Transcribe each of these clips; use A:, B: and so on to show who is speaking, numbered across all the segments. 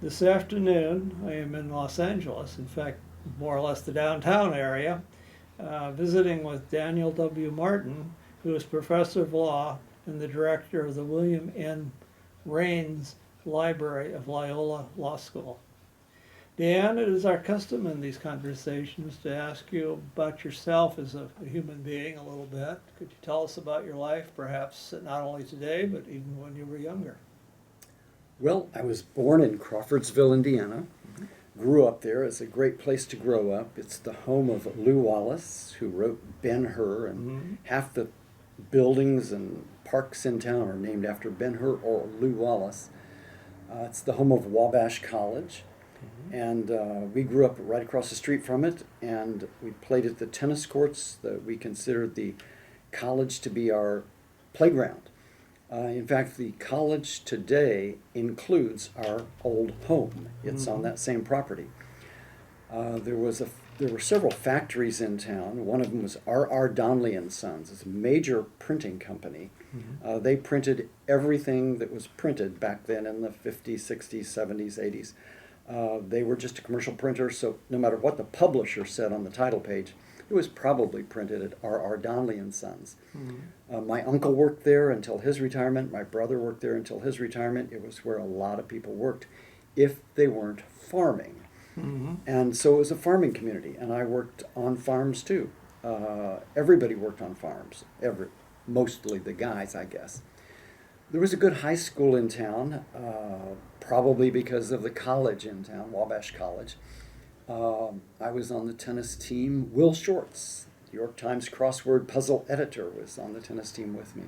A: This afternoon, I am in Los Angeles, in fact, more or less the downtown area, visiting with Daniel W. Martin, who is professor of law and the director of the William N. Raines Library of Loyola Law School. Dan, it is our custom in these conversations to ask you about yourself as a human being a little bit. Could you tell us about your life, perhaps not only today, but even when you were younger?
B: Well, I was born in Crawfordsville, Indiana. Grew up there. It's a great place to grow up. It's the home of Lew Wallace, who wrote Ben-Hur, and half the buildings and parks in town are named after Ben-Hur or Lew Wallace. It's the home of Wabash College, and we grew up right across the street from it, and we played at the tennis courts that we considered the college to be our playground. In fact, the college today includes our old home. It's on that same property. There were several factories in town. One of them was R.R. Donnelly and Sons. It's a major printing company. They printed everything that was printed back then in the 50s, 60s, 70s, 80s. They were just a commercial printer, so no matter what the publisher said on the title page, it was probably printed at R.R. Donnelly and Sons. My uncle worked there until his retirement. My brother worked there until his retirement. It was where a lot of people worked if they weren't farming. And so it was a farming community, and I worked on farms too. Everybody worked on farms, mostly the guys, I guess. There was a good high school in town, probably because of the college in town, Wabash College. I was on the tennis team. Will Shorts, New York Times crossword puzzle editor, was on the tennis team with me.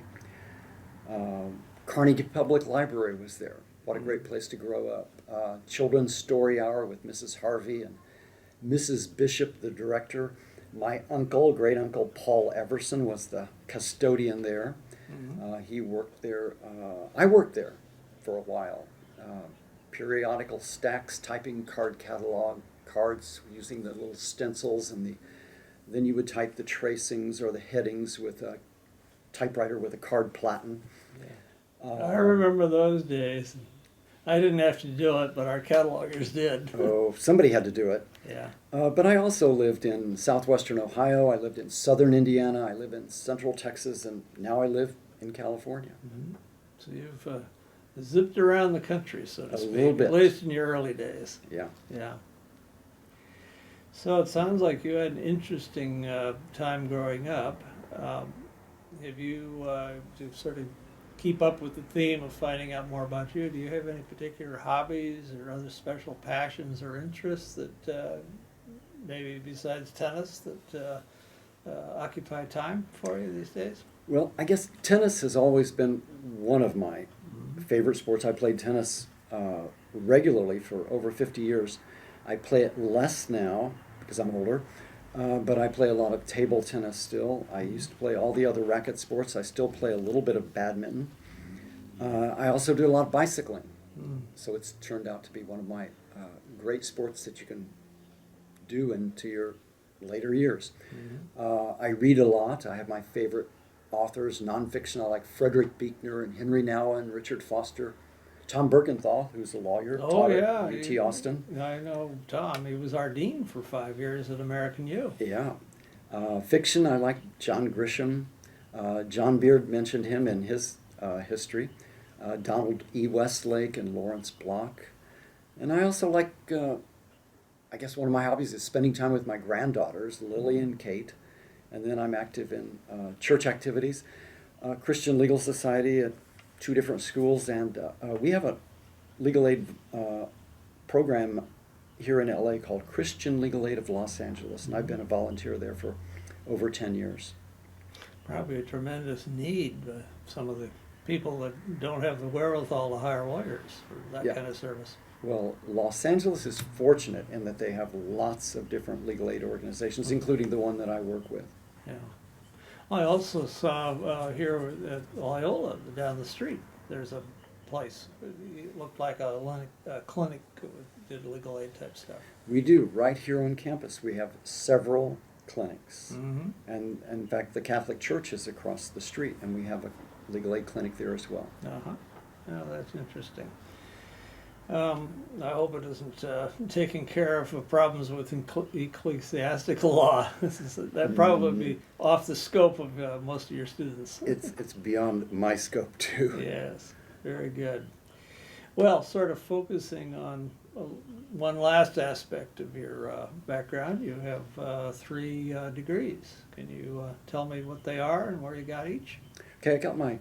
B: Carnegie Public Library was there. What a great place to grow up. Children's Story Hour with Mrs. Harvey and Mrs. Bishop, the director. My uncle, great uncle Paul Everson, was the custodian there. He worked there. I worked there for a while. Periodical stacks, typing card catalog cards using the little stencils, and then you would type the tracings or the headings with a typewriter with a card platen.
A: I remember those days. I didn't have to do it, but our catalogers did.
B: Oh, somebody had to do it.
A: Yeah.
B: But I also lived in southwestern Ohio. I lived in southern Indiana. I live in central Texas, and now I live in California.
A: So you've zipped around the country, so to speak,
B: little bit.
A: at least in your early days.
B: Yeah.
A: Yeah. So it sounds like you had an interesting time growing up. Have you, to sort of keep up with the theme of finding out more about you, do you have any particular hobbies or other special passions or interests that maybe besides tennis that occupy time for you these days?
B: Well, I guess tennis has always been one of my favorite sports. I played tennis regularly for over 50 years. I play it less now because I'm older, but I play a lot of table tennis still. I used to play all the other racket sports. I still play a little bit of badminton. I also do a lot of bicycling. So it's turned out to be one of my great sports that you can do into your later years. I read a lot. I have my favorite authors, nonfiction. I like Frederick Buechner and Henry Nouwen and Richard Foster. Tom Birkenthal, who's a lawyer, taught at UT Austin.
A: I know Tom. He was our dean for 5 years at American U.
B: Yeah. Fiction, I like John Grisham. John Beard mentioned him in his history. Donald E. Westlake and Lawrence Block. And I also like, I guess one of my hobbies is spending time with my granddaughters, Lily and Kate. And then I'm active in church activities, Christian Legal Society at 2 different schools, and we have a legal aid program here in LA called Christian Legal Aid of Los Angeles, and I've been a volunteer there for over 10 years.
A: Probably a tremendous need, some of the people that don't have the wherewithal to hire lawyers for that kind of service.
B: Well, Los Angeles is fortunate in that they have lots of different legal aid organizations, including the one that I work with.
A: Yeah. I also saw here at Loyola, down the street, there's a place. It looked like a clinic that did legal aid type stuff.
B: We do. Right here on campus, we have several clinics. And in fact, the Catholic Church is across the street, and we have a legal aid clinic there as well.
A: Yeah, that's interesting. I hope it isn't taking care of problems with ecclesiastical law. That'd probably be off the scope of most of your students.
B: It's beyond my scope too.
A: Yes, very good. Well, sort of focusing on one last aspect of your background, you have 3 degrees. Can you tell me what they are and where you got each?
B: Okay, I got my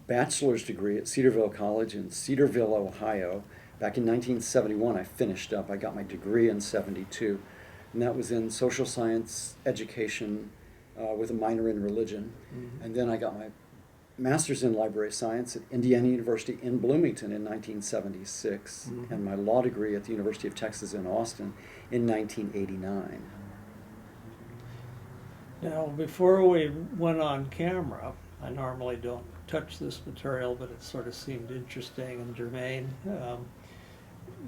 B: bachelor's degree at Cedarville College in Cedarville, Ohio. Back in 1971, I finished up. I got my degree in 72, and that was in social science education with a minor in religion.
A: Mm-hmm.
B: And then I got my master's in library science at Indiana University in Bloomington in 1976,
A: Mhm.
B: and my law degree at the University of Texas in Austin in 1989.
A: Now, before we went on camera, I normally don't touch this material, but it sort of seemed interesting and germane.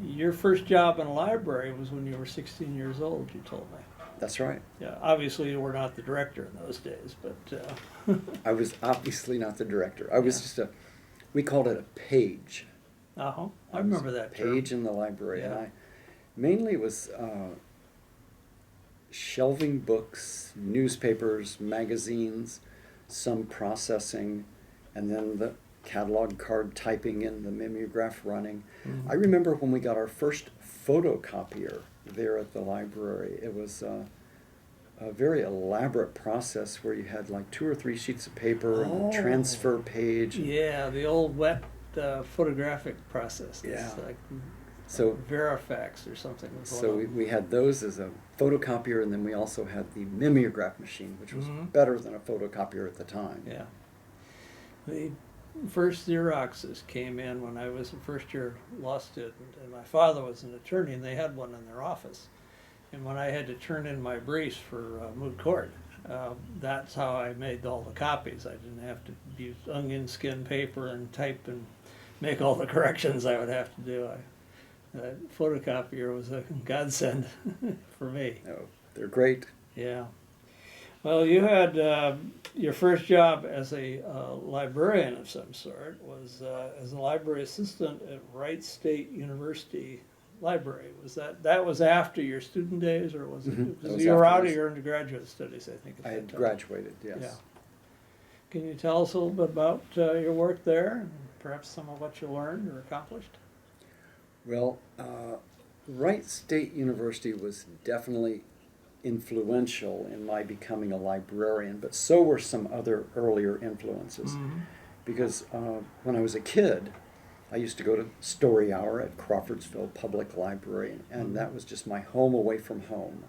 A: Your first job in a library was when you were 16 years old, you told me.
B: That's right.
A: Yeah, obviously you were not the director in those days, but
B: I was obviously not the director. I was just we called it a page.
A: I
B: was
A: remember
B: a
A: that term.
B: page in the library, and
A: Yeah.
B: I mainly was shelving books, newspapers, magazines, some processing, and then the catalog card typing and the mimeograph running.
A: Mhm.
B: I remember when we got our first photocopier there at the library. It was a very elaborate process where you had like 2 or 3 sheets of paper and
A: Oh.
B: a transfer page.
A: Yeah, the old wet photographic process. It's
B: Yeah.
A: like
B: So
A: Verifax or something. was one
B: So
A: of them.
B: we had those as a photocopier, and then we also had the mimeograph machine, which was
A: Mhm.
B: better than a photocopier at the time.
A: Yeah. The first Xeroxes came in when I was a first year law student, and my father was an attorney, and they had one in their office. And when I had to turn in my briefs for moot court, that's how I made all the copies. I didn't have to use onion skin paper and type and make all the corrections I would have to do. That photocopier was a godsend for me.
B: Oh, they're great.
A: Yeah. Well, you had your first job as a librarian of some sort was as a library assistant at Wright State University Library. That was after your student days, or was it?
B: Mhm. That
A: Because
B: was
A: you were out of
B: afterwards.
A: your undergraduate studies, I think. At
B: I
A: that
B: had
A: time.
B: graduated, yes.
A: Yeah. Can you tell us a little bit about your work there, and perhaps some of what you learned or accomplished?
B: Well, Wright State University was definitely influential in my becoming a librarian, but so were some other earlier influences.
A: Mhm.
B: Because when I was a kid, I used to go to story hour at Crawfordsville Public Library, and that was just my home away from home.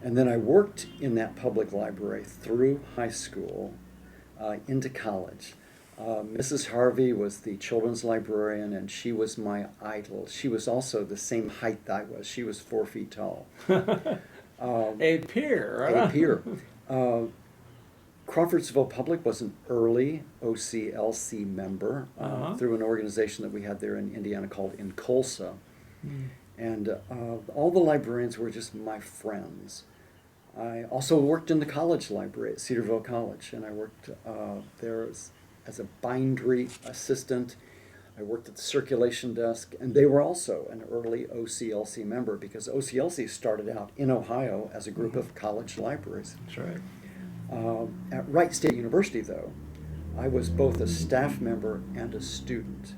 B: And then I worked in that public library through high school into college. Mrs. Harvey was the children's librarian, and she was my idol. She was also the same height I was. She was 4 feet tall.
A: A peer, right?
B: A peer. Crawfordsville Public was an early OCLC member through an organization that we had there in Indiana called Incolsa.
A: Mm.
B: And all the librarians were just my friends. I also worked in the college library at Cedarville College, and I worked there as a bindery assistant. I worked at the circulation desk, and they were also an early OCLC member because OCLC started out in Ohio as a group of college libraries.
A: That's right.
B: At Wright State University, though, I was both a staff member and a student.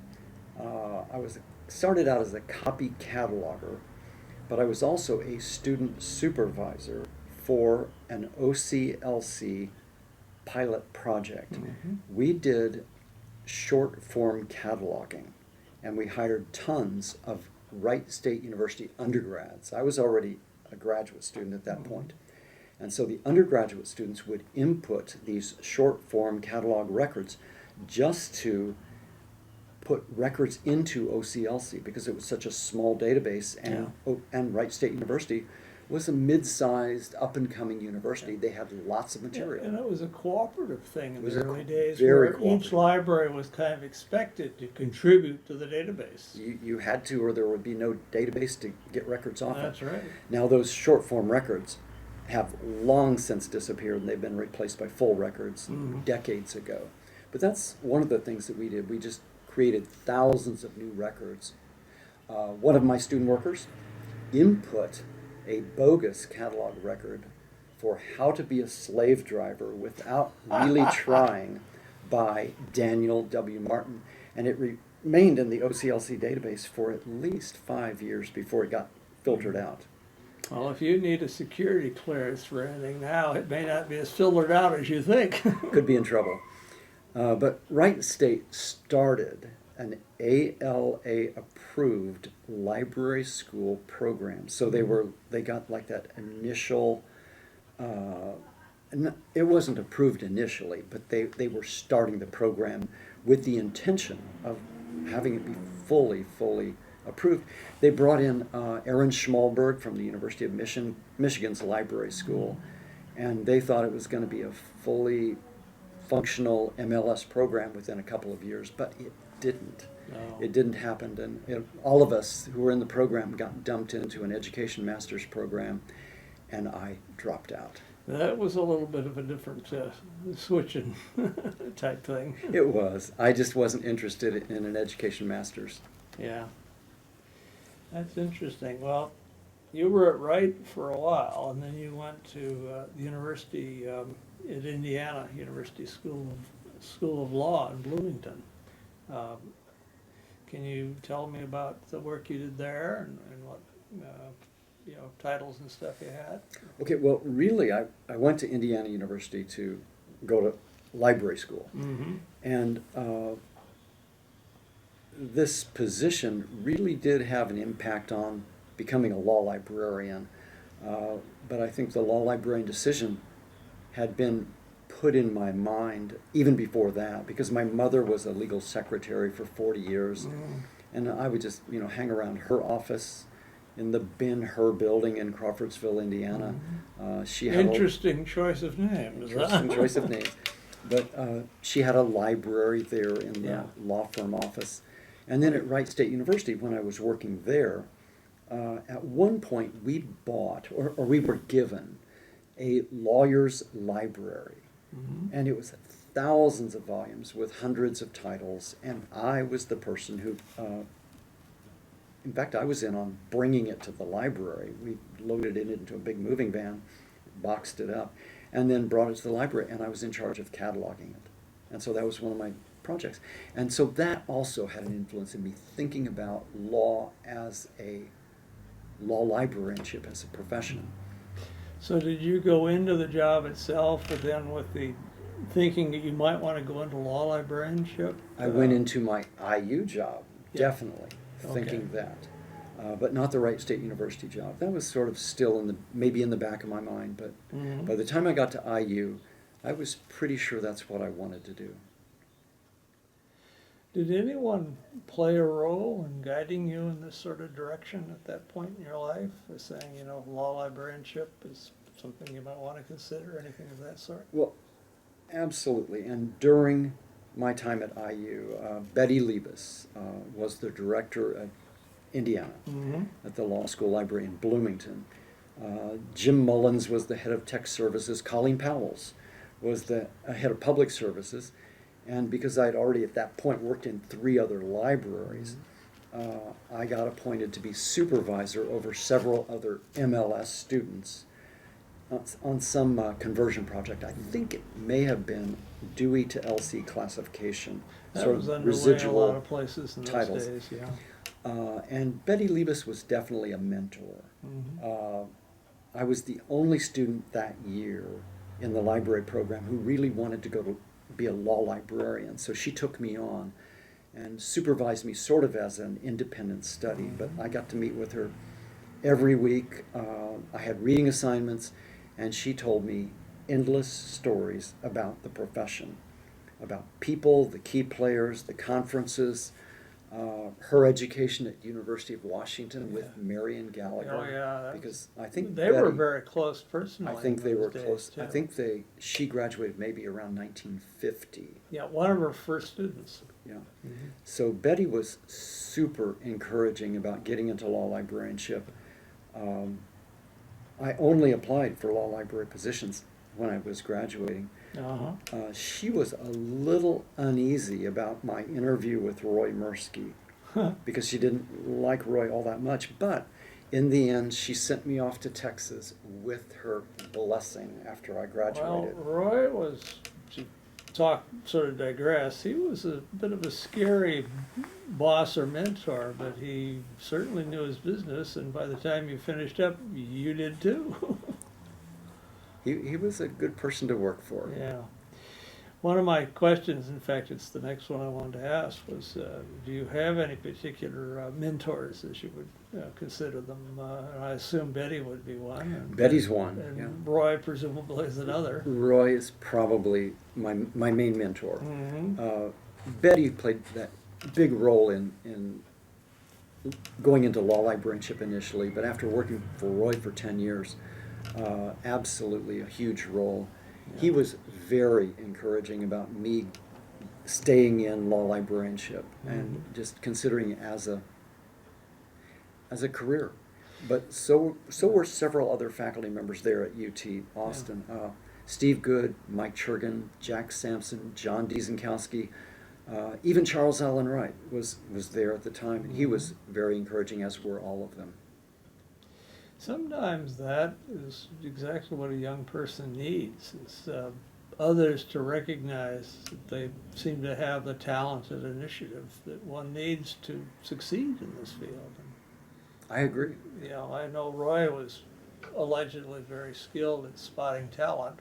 B: Started out as a copy cataloger, but I was also a student supervisor for an OCLC pilot project.
A: Mhm.
B: We did short form cataloging, and we hired tons of Wright State University undergrads. I was already a graduate student at that point. And so the undergraduate students would input these short form catalog records just to put records into OCLC because it was such a small database, and Wright State University was a mid-sized, up-and-coming university. They had lots of material.
A: And it was a cooperative thing in
B: It was
A: the
B: a
A: early days
B: very
A: where each
B: cooperative.
A: library was kind of expected to contribute to the database.
B: You had to, or there would be no database to get records off of.
A: That's right.
B: Now those short-form records have long since disappeared, and they've been replaced by full records decades ago. But that's one of the things that we did. We just created thousands of new records. one of my student workers input a bogus catalog record for How to Be a Slave Driver Without Really Trying by Daniel W. Martin. And it remained in the OCLC database for at least 5 years before it got filtered out.
A: Well, if you need a security clearance for anything now, it may not be as filtered out as you think.
B: Could be in trouble. But Wright State started an ALA-approved library school program. So they got like that initial, it wasn't approved initially, but they were starting the program with the intention of having it be fully approved. They brought in Aaron Schmalberg from the University of Michigan's library school, and they thought it was going to be a fully functional MLS program within a couple of years, but it didn't.
A: No.
B: It didn't happen, and all of us who were in the program got dumped into an education master's program, and I dropped out.
A: That was a little bit of a different switching type thing.
B: It was. I just wasn't interested in an education master's.
A: Yeah. That's interesting. Well, you were at Wright for a while, and then you went to the university at Indiana, University School of Law in Bloomington. Can you tell me about the work you did there and what titles and stuff you had?
B: Okay, well, really, I went to Indiana University to go to library school.
A: Mm-hmm.
B: And this position really did have an impact on becoming a law librarian. But I think the law librarian decision had been put in my mind even before that, because my mother was a legal secretary for 40 years.
A: Mm.
B: And I would just, hang around her office in the Ben-Hur building in Crawfordsville, Indiana. She had
A: Interesting choice of names.
B: interesting choice of names. But she had a library there in the
A: Yeah.
B: law firm office. And then at Wright State University, when I was working there, at one point we bought, or we were given, a lawyer's library.
A: Mm-hmm.
B: And it was thousands of volumes with hundreds of titles. And I was the person who, in fact, I was in on bringing it to the library. We loaded it into a big moving van, boxed it up, and then brought it to the library. And I was in charge of cataloging it. And so that was one of my projects. And so that also had an influence in me thinking about law as a law librarianship as a profession.
A: So did you go into the job itself, but then with the thinking that you might want to go into law librarianship?
B: I went into my IU job,
A: Yeah.
B: definitely, thinking that. But not the Wright State University job. That was sort of still maybe in the back of my mind, but
A: Mhm.
B: by the time I got to IU, I was pretty sure that's what I wanted to do.
A: Did anyone play a role in guiding you in this sort of direction at that point in your life? As saying, law librarianship is something you might want to consider, anything of that sort?
B: Well, absolutely. And during my time at IU, Betty Liebes was the director of Indiana
A: Mm-hmm.
B: at the law school library in Bloomington. Jim Mullins was the head of tech services. Colleen Powells was the head of public services. And because I'd already at that point worked in 3 other libraries, I got appointed to be supervisor over several other MLS students on some conversion project. I think it may have been Dewey to LC classification,
A: That
B: sort
A: was
B: of
A: underway in a
B: residual
A: lot of places in those
B: titles.
A: days, yeah.
B: And Betty Liebes was definitely a mentor.
A: Mhm.
B: I was the only student that year in the library program who really wanted to go to be a law librarian. So she took me on and supervised me sort of as an independent study, but I got to meet with her every week. I had reading assignments, and she told me endless stories about the profession, about people, the key players, the conferences, her education at University of Washington with
A: Yeah.
B: Marion Gallagher.
A: Oh, yeah. that
B: Because I think
A: They were
B: Betty-
A: very close personally.
B: I think
A: in
B: they
A: those
B: were
A: days,
B: close.
A: too.
B: I think she graduated maybe around 1950.
A: Yeah, one of her first students.
B: Yeah.
A: Mhm.
B: So Betty was super encouraging about getting into law librarianship. I only applied for law library positions when I was graduating.
A: Uh-huh.
B: She was a little uneasy about my interview with Roy Mirsky. because she didn't like Roy all that much. But in the end, she sent me off to Texas with her blessing after I
A: Well,
B: graduated.
A: Roy was, to sort of digress, he was a bit of a scary boss or mentor, but he certainly knew his business, and by the time you finished up, you did too.
B: He was a good person to work for.
A: Yeah. One of my questions, in fact, it's the next one I wanted to ask, was do you have any particular mentors, as you would consider them? And I assume Betty would be one. And,
B: Betty's one.
A: and
B: Yeah.
A: Roy presumably is another.
B: Roy is probably my main mentor.
A: Mm-hmm.
B: Betty played that big role in going into law librarianship initially, but after working for Roy for 10 years, absolutely a huge role.
A: Yeah.
B: He was very encouraging about me staying in law librarianship and just considering it as a career. But so were several other faculty members there at UT Austin. Steve Good, Mike Churgan, Jack Sampson, John Diezenkowski, even Charles Allen Wright was there at the time. And he was very encouraging, as were all of them.
A: Sometimes that is exactly what a young person needs, is others to recognize that they seem to have the talent and initiative that one needs to succeed in this field.
B: I agree.
A: You know, I know Roy was allegedly very skilled at spotting talent,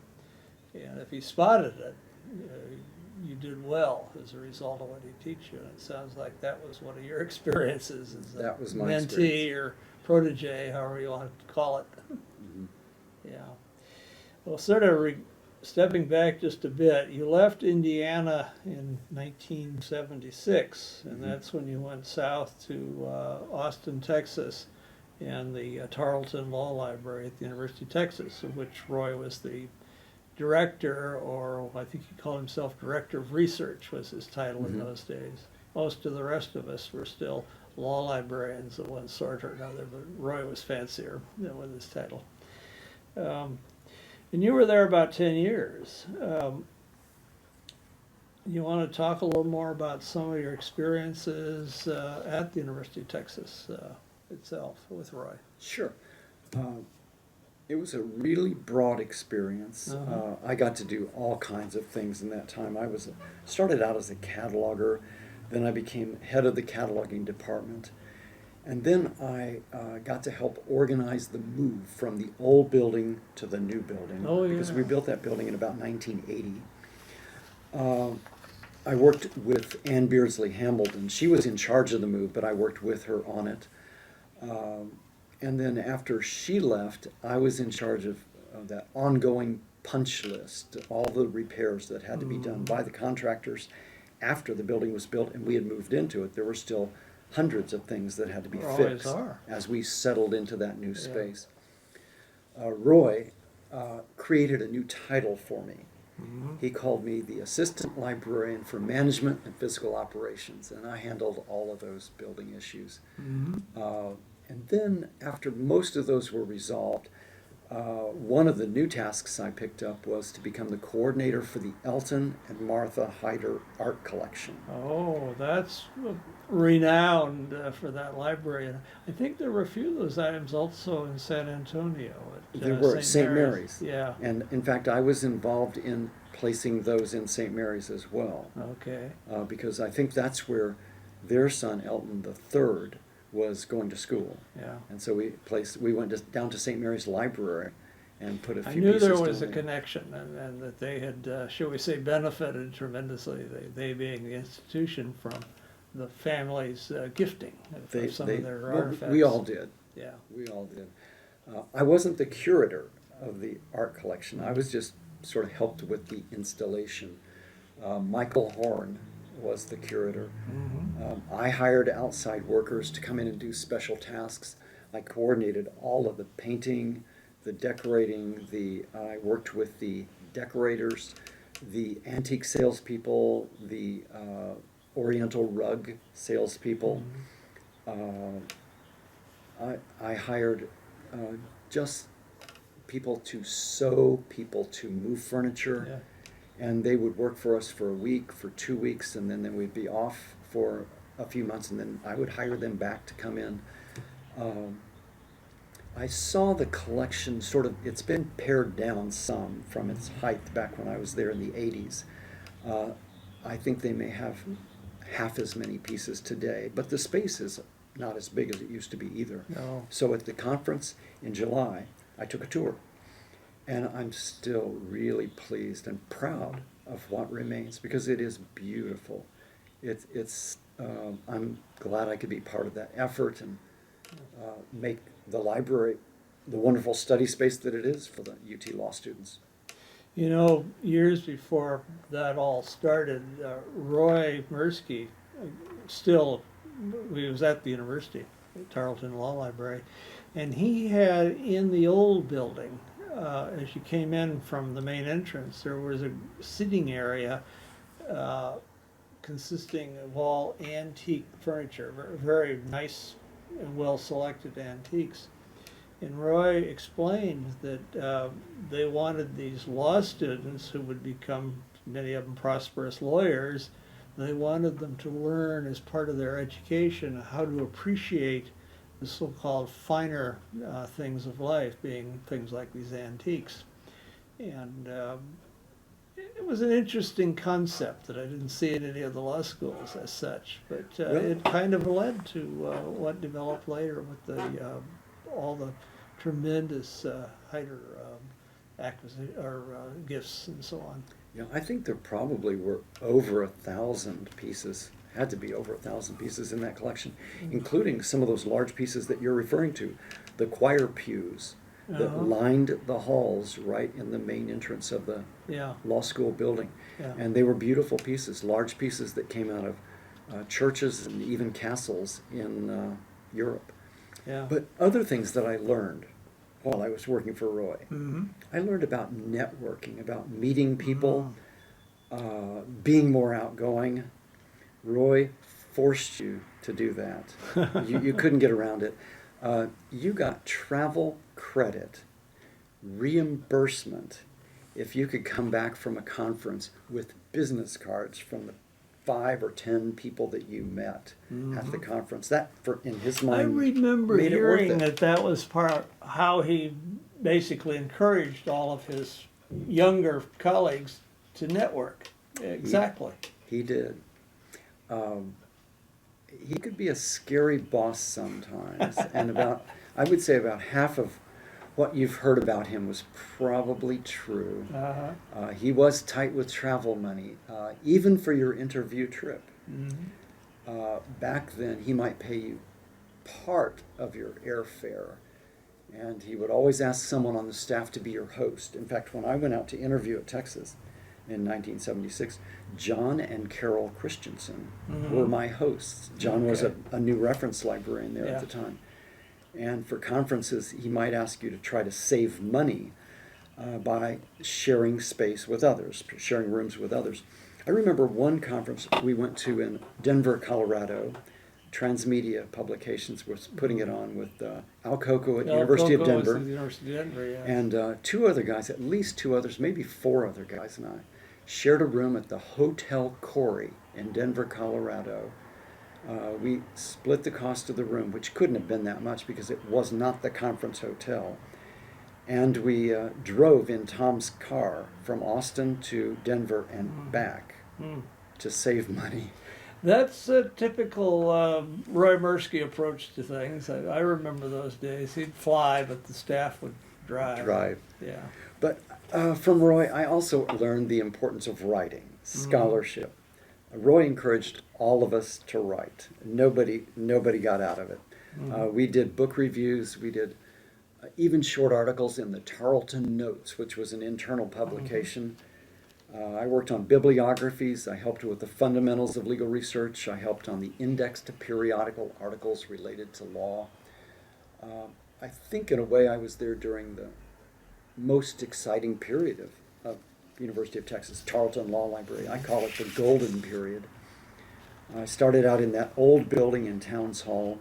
A: and if he spotted it, you did well as a result of what he teach you. And it sounds like that was one of your experiences as
B: That was my
A: mentee
B: experience.
A: or protege, however you want to call it.
B: Mhm.
A: Yeah. Well, sort of stepping back just a bit, you left Indiana in 1976, and that's when you went south to Austin, Texas, and the Tarleton Law Library at the University of Texas, of which Roy was the director, or I think he called himself director of research was his title in those days. Most of the rest of us were still law librarians of one sort or another, but Roy was fancier with his title. And you were there about 10 years. You want to talk a little more about some of your experiences at the University of Texas itself with Roy?
B: Sure. It was a really broad experience. I got to do all kinds of things in that time. I started out as a cataloger, then I became head of the cataloging department, and then I got to help organize the move from the old building to the new building, because we built that building in about 1980. I worked with Ann Beardsley Hambleton. She was in charge of the move, but I worked with her on it. And then after she left, I was in charge of that ongoing punch list, all the repairs that had to be done by the contractors after the building was built and we had moved into it. There were still hundreds of things that had to be fixed as we settled into that new space. Roy created a new title for me. He called me the Assistant Librarian for Management and Physical Operations, and I handled all of those building issues. And then, after most of those were resolved, one of the new tasks I picked up was to become the coordinator for the Elton and Martha Hyder Art Collection.
A: Oh, that's renowned for that library. And I think there were a few of those items also in San Antonio.
B: They were at St. Mary's.
A: Yeah.
B: And in fact, I was involved in placing those in St. Mary's as well.
A: Okay.
B: Because I think that's where their son, Elton III, was going to school.
A: Yeah.
B: And so we went down to St. Mary's Library and put a few
A: I knew
B: pieces
A: there was a
B: down there.
A: connection, and that they had, shall we say, benefited tremendously, they being the institution, from the family's gifting of some of their artifacts.
B: We all did.
A: Yeah.
B: We all did. I wasn't the curator of the art collection. I was just sort of helped with the installation. Michael Horn was the curator. I hired outside workers to come in and do special tasks. I coordinated all of the painting, the decorating, I worked with the decorators, the antique salespeople, the Oriental rug salespeople. I hired just people to sew, people to move furniture.
A: Yeah.
B: And they would work for us for a week, for 2 weeks, and then we'd be off for a few months, and then I would hire them back to come in. I saw the collection sort of, it's been pared down some from its height back when I was there in the 80s. I think they may have half as many pieces today, but the space is not as big as it used to be either.
A: No.
B: So at the conference in July, I took a tour, and I'm still really pleased and proud of what remains because it is beautiful. I'm glad I could be part of that effort and make the library the wonderful study space that it is for the UT Law students.
A: You know, years before that all started, Roy Mirsky, he was at the university, Tarleton Law Library, and he had in the old building, as you came in from the main entrance, there was a sitting area consisting of all antique furniture, very nice and well-selected antiques. And Roy explained that they wanted these law students who would become, many of them prosperous lawyers, they wanted them to learn as part of their education how to appreciate the so-called finer things of life, being things like these antiques. And it was an interesting concept that I didn't see in any of the law schools as such, but it kind of led to what developed later with the all the tremendous Heider acquisition or gifts and so on.
B: Yeah, I think there probably were over 1,000 pieces, had to be over 1,000 pieces in that collection, including some of those large pieces that you're referring to, the choir pews that lined the halls right in the main entrance of the law school building.
A: Yeah.
B: And they were beautiful pieces, large pieces that came out of churches and even castles in Europe.
A: Yeah.
B: But other things that I learned while I was working for Roy,
A: Mm-hmm.
B: I learned about networking, about meeting people, being more outgoing. Roy forced you to do that. You couldn't get around it. You got travel credit, reimbursement, if you could come back from a conference with business cards from the 5 or 10 people that you met at the conference. That, in his mind,
A: I remember
B: made it worth
A: hearing
B: it.
A: that was part how he basically encouraged all of his younger colleagues to network. Exactly.
B: He did. He could be a scary boss sometimes, and I would say about half of what you've heard about him was probably true. He was tight with travel money, even for your interview trip. Back then, he might pay you part of your airfare, and he would always ask someone on the staff to be your host. In fact, when I went out to interview at Texas in 1976, John and Carol Christensen were my hosts. John was a new reference librarian there at the time. And for conferences, he might ask you to try to save money by sharing space with others, sharing rooms with others. I remember one conference we went to in Denver, Colorado. Transmedia Publications was putting it on with Al Coco at the University of Denver. And 2 other guys, at least 2 others, maybe 4 other guys and I, shared a room at the Hotel Corey in Denver, Colorado. We split the cost of the room, which couldn't have been that much because it was not the conference hotel. And we drove in Tom's car from Austin to Denver and back to save money.
A: That's a typical Roy Mirsky approach to things. I remember those days. He'd fly, but the staff would drive. Yeah.
B: But from Roy, I also learned the importance of writing, scholarship. Roy encouraged all of us to write. Nobody got out of it. We did book reviews. We did even short articles in the Tarleton Notes, which was an internal publication. I worked on bibliographies. I helped with the fundamentals of legal research. I helped on the index to periodical articles related to law. I think in a way I was there during the most exciting period of University of Texas, Tarleton Law Library. I call it the golden period. I started out in that old building in Towns Hall.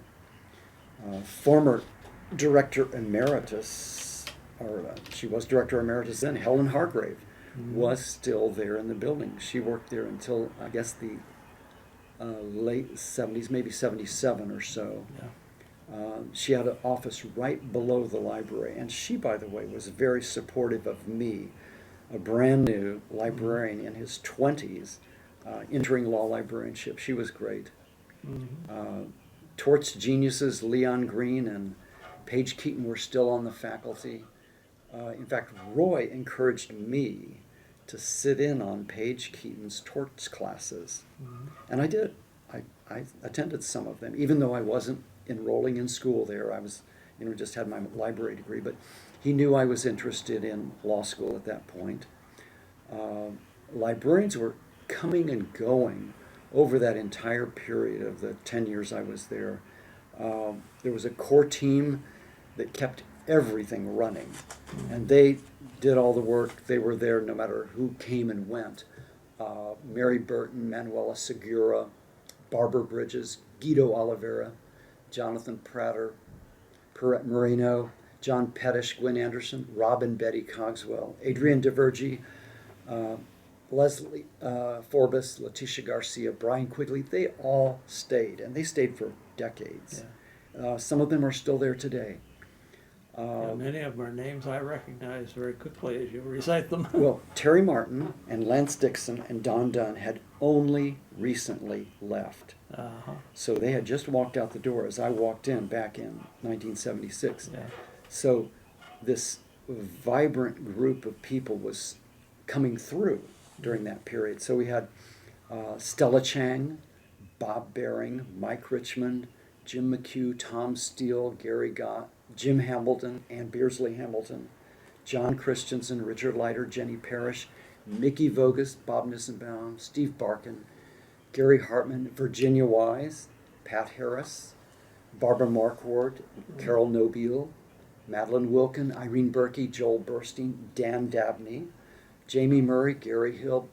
B: Former Director Emeritus, she was Director Emeritus then, Helen Hargrave, was still there in the building. She worked there until, I guess, the late 70s, maybe 77 or so.
A: Yeah.
B: She had an office right below the library, and she, by the way, was very supportive of me, a brand new librarian in his 20s, entering law librarianship. She was great.
A: Mm-hmm.
B: Torts geniuses Leon Green and Paige Keaton were still on the faculty. In fact, Roy encouraged me to sit in on Paige Keaton's torts classes,
A: Mm-hmm.
B: and I did. I attended some of them, even though I wasn't enrolling in school there. I was, just had my library degree, but he knew I was interested in law school at that point. Librarians were coming and going over that entire period of the 10 years I was there. There was a core team that kept everything running, and they did all the work. They were there no matter who came and went. Mary Burton, Manuela Segura, Barbara Bridges, Guido Oliveira, Jonathan Prater, Perrette Moreno, John Pettish, Gwen Anderson, Robin Betty Cogswell, Adrian DeVergi, Leslie Forbes, Letitia Garcia, Brian Quigley. They all stayed, and they stayed for decades.
A: Yeah.
B: Some of them are still there today.
A: Yeah, many of them are names I recognize very quickly as you recite them.
B: Well, Terry Martin and Lance Dixon and Don Dunn had only recently left.
A: Uh-huh.
B: So they had just walked out the door as I walked in back in 1976.
A: Yeah.
B: So this vibrant group of people was coming through during that period. So we had Stella Chang, Bob Baring, Mike Richmond, Jim McHugh, Tom Steele, Gary Gott, Jim Hamilton, Ann Beersley Hamilton, John Christensen, Richard Leiter, Jenny Parrish, Mickey Vogus, Bob Nissenbaum, Steve Barkin, Gary Hartman, Virginia Wise, Pat Harris, Barbara Marquardt, Carol Nobile, Madeline Wilkin, Irene Berkey, Joel Burstein, Dan Dabney, Jamie Murray, Gary Hill,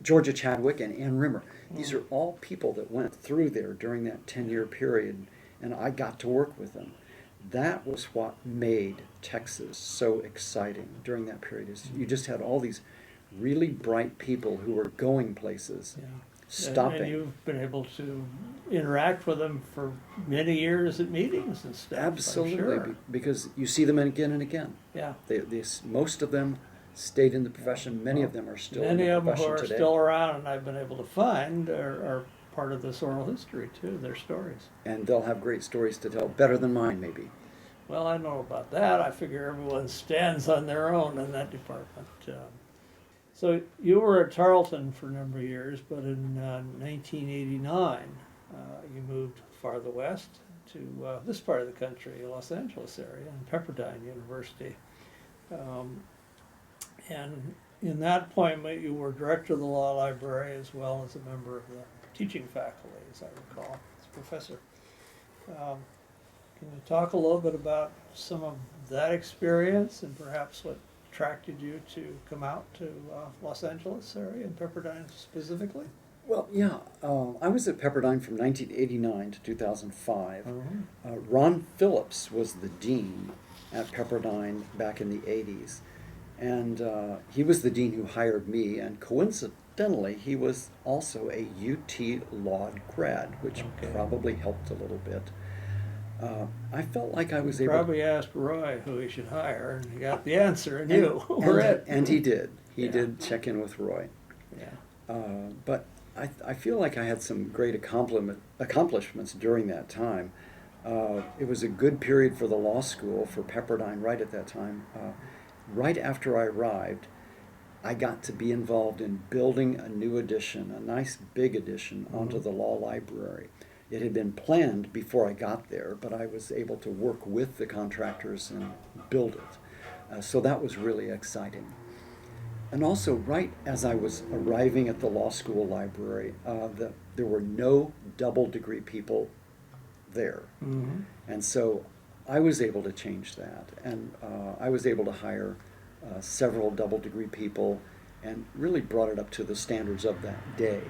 B: Georgia Chadwick, and Ann Rimmer. These are all people that went through there during that 10-year period, and I got to work with them. That was what made Texas so exciting during that period. Is you just had all these really bright people who were going places,
A: Yeah.
B: stopping.
A: And you've been able to interact with them for many years at meetings and stuff.
B: Absolutely,
A: I'm sure.
B: because you see them again and again.
A: Yeah.
B: Most of them stayed in the profession. Many of them are still
A: Many
B: in the
A: of them who
B: profession
A: are
B: today.
A: still around and I've been able to find are part of this oral history too, their stories.
B: And they'll have great stories to tell, better than mine maybe.
A: Well, I know about that. I figure everyone stands on their own in that department. So you were at Tarleton for a number of years, but in 1989 you moved farther west to this part of the country, Los Angeles area, and Pepperdine University. And in that appointment, you were director of the law library as well as a member of the teaching faculty, as I recall, as a professor. Can you talk a little bit about some of that experience and perhaps what attracted you to come out to Los Angeles area and Pepperdine specifically?
B: Well, yeah, I was at Pepperdine from 1989 to 2005.
A: Uh-huh.
B: Ron Phillips was the dean at Pepperdine back in the 80s. And he was the dean who hired me, and coincidentally, he was also a UT Law grad, which probably helped a little bit. I felt like I was able
A: Probably asked Roy who he should hire, and he got the answer, and you were it.
B: And he did. He
A: Yeah.
B: did check in with Roy.
A: Yeah.
B: But I feel like I had some great accomplishments during that time. It was a good period for the law school, for Pepperdine right at that time. Right after I arrived, I got to be involved in building a new addition, a nice big addition, onto the law library. It had been planned before I got there, but I was able to work with the contractors and build it. So that was really exciting. And also, right as I was arriving at the law school library, there were no double degree people there.
A: Mm-hmm.
B: And so I was able to change that, and I was able to hire several double degree people and really brought it up to the standards of that day.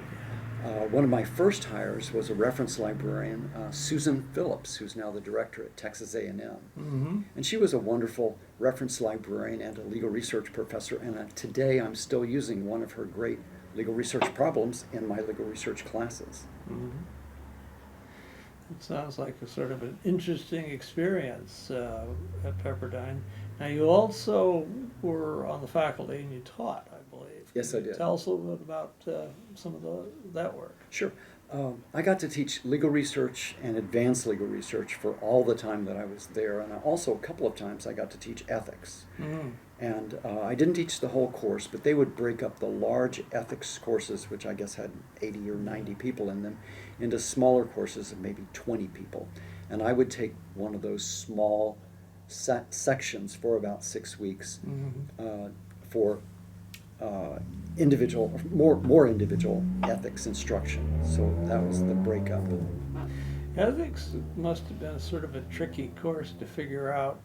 B: One of my first hires was a reference librarian, Susan Phillips, who's now the director at Texas A&M.
A: Mm-hmm.
B: And she was a wonderful reference librarian and a legal research professor, and today I'm still using one of her great legal research problems in my legal research classes.
A: Mhm. It sounds like a sort of an interesting experience at Pepperdine. Now, you also were on the faculty and you taught, I believe.
B: Yes,
A: Can
B: I
A: you
B: did.
A: Tell us a little bit about some of that work.
B: Sure. I got to teach legal research and advanced legal research for all the time that I was there, and also a couple of times I got to teach ethics.
A: Mm.
B: And I didn't teach the whole course, but they would break up the large ethics courses, which I guess had 80 or 90 people in them, into smaller courses of maybe 20 people. And I would take one of those small sections for about 6 weeks for individual, more individual ethics instruction. So that was the breakup.
A: Ethics must have been sort of a tricky course to figure out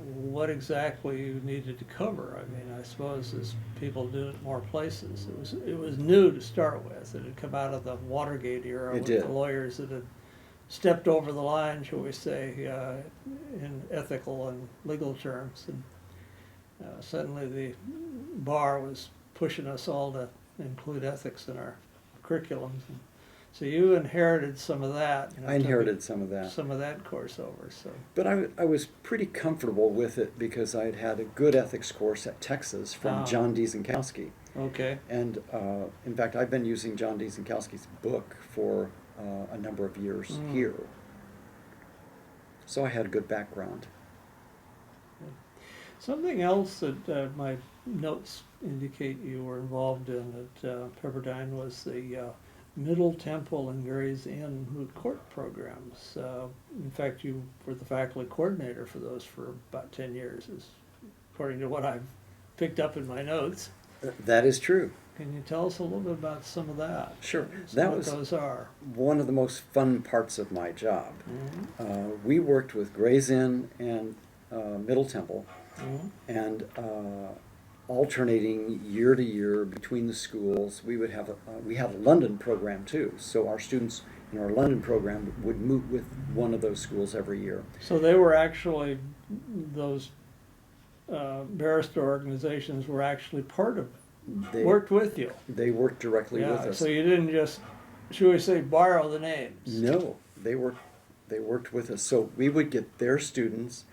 A: what exactly you needed to cover. I mean, I suppose as people do it more places, it was new to start with. It had come out of the Watergate era
B: It
A: with
B: did.
A: the lawyers that had stepped over the line, shall we say, in ethical and legal terms. And suddenly the bar was pushing us all to include ethics in our curriculums. And so you inherited some of that.
B: I inherited some of that.
A: Some of that course over. So,
B: But I was pretty comfortable with it because I had had a good ethics course at Texas from John Diezenkowski.
A: okay.
B: And in fact, I've been using John Diezenkowski's book for a number of years here. So I had a good background.
A: Something else that my notes indicate you were involved in at Pepperdine was the Middle Temple and Gray's Inn moot court programs. In fact, you were the faculty coordinator for those for about 10 years, according to what I've picked up in my notes.
B: That is true.
A: Can you tell us a little bit about some of that?
B: Sure.
A: What those are.
B: One of the most fun parts of my job. We worked with Gray's Inn and Middle Temple, and alternating year to year between the schools, we had a London program too. So our students in our London program would moot with one of those schools every year.
A: So they were actually, those barrister organizations were actually part of, worked with you.
B: They worked directly with
A: Yeah,
B: us.
A: so you didn't just, should we say, borrow the names?
B: No, they worked with us. So we would get their students,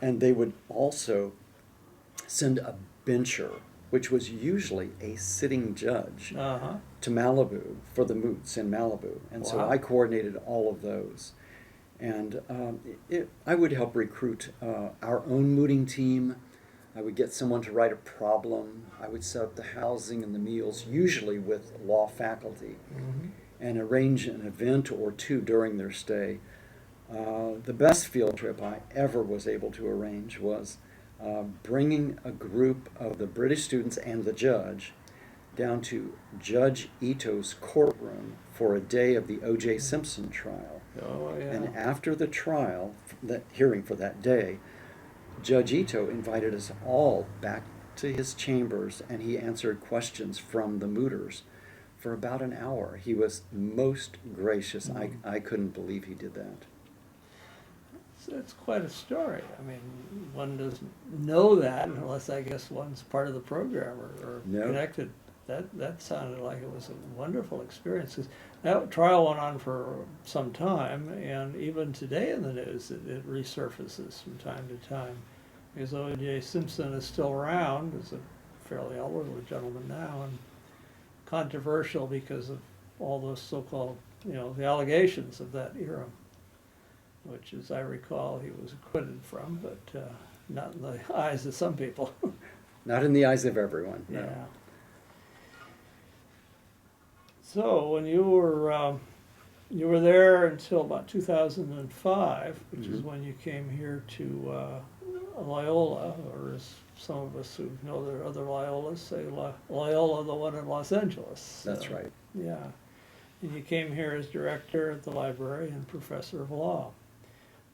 B: and they would also send a bencher, which was usually a sitting judge, to Malibu for the moots in Malibu. And so
A: Wow.
B: I coordinated all of those. And I would help recruit our own mooting team. I would get someone to write a problem. I would set up the housing and the meals, usually with law faculty, and arrange an event or two during their stay. The best field trip I ever was able to arrange was bringing a group of the British students and the judge down to Judge Ito's courtroom for a day of the O.J. Simpson trial.
A: Oh, yeah.
B: And after the trial, that hearing for that day, Judge Ito invited us all back to his chambers, and he answered questions from the mooters for about an hour. He was most gracious. I couldn't believe he did that.
A: So it's quite a story. I mean, one doesn't know that unless I guess one's part of the program or
B: No.
A: connected. That sounded like it was a wonderful experience. 'Cause that trial went on for some time, and even today in the news, it resurfaces from time to time. Because O.J. Simpson is still around, is a fairly elderly gentleman now, and controversial because of all those so-called, the allegations of that era, which, as I recall, he was acquitted from, but not in the eyes of some people.
B: Not in the eyes of everyone. No.
A: Yeah. So when you were there until about 2005, which is when you came here to Loyola, or as some of us who know there are other Loyolas say, Loyola, the one in Los Angeles.
B: That's right.
A: Yeah. And you came here as director at the library and professor of law.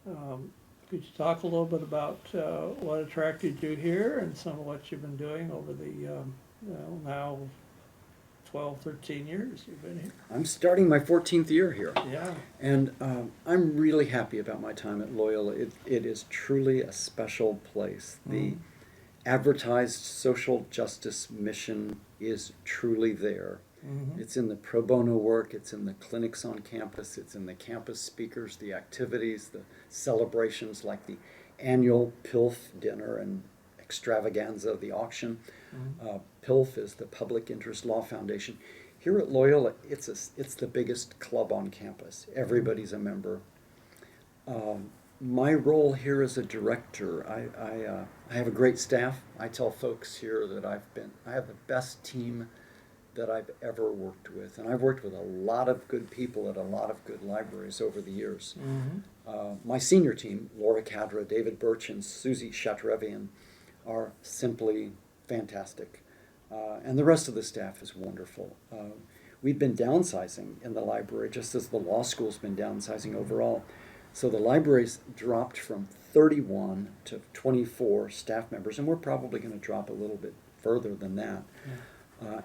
A: Could you talk a little bit about what attracted you here and some of what you've been doing over the now 12, 13 years you've been here?
B: I'm starting my 14th year here.
A: Yeah.
B: And I'm really happy about my time at Loyola. It is truly a special place. advertised social justice mission is truly there.
A: Mhm.
B: It's in the pro bono work, it's in the clinics on campus, it's in the campus speakers, the activities, the celebrations like the annual PILF dinner and extravaganza, the auction.
A: Mhm.
B: PILF is the Public Interest Law Foundation. Here at Loyola, it's the biggest club on campus. Everybody's a member. My role here as a director, I have a great staff. I tell folks here that I have the best team that I've ever worked with. And I've worked with a lot of good people at a lot of good libraries over the years. My senior team, Laura Cadra, David Birch, and Susie Shatrevian, are simply fantastic. And the rest of the staff is wonderful. We've been downsizing in the library, just as the law school's been downsizing overall. So the library's dropped from 31 to 24 staff members, and we're probably going to drop a little bit further than that.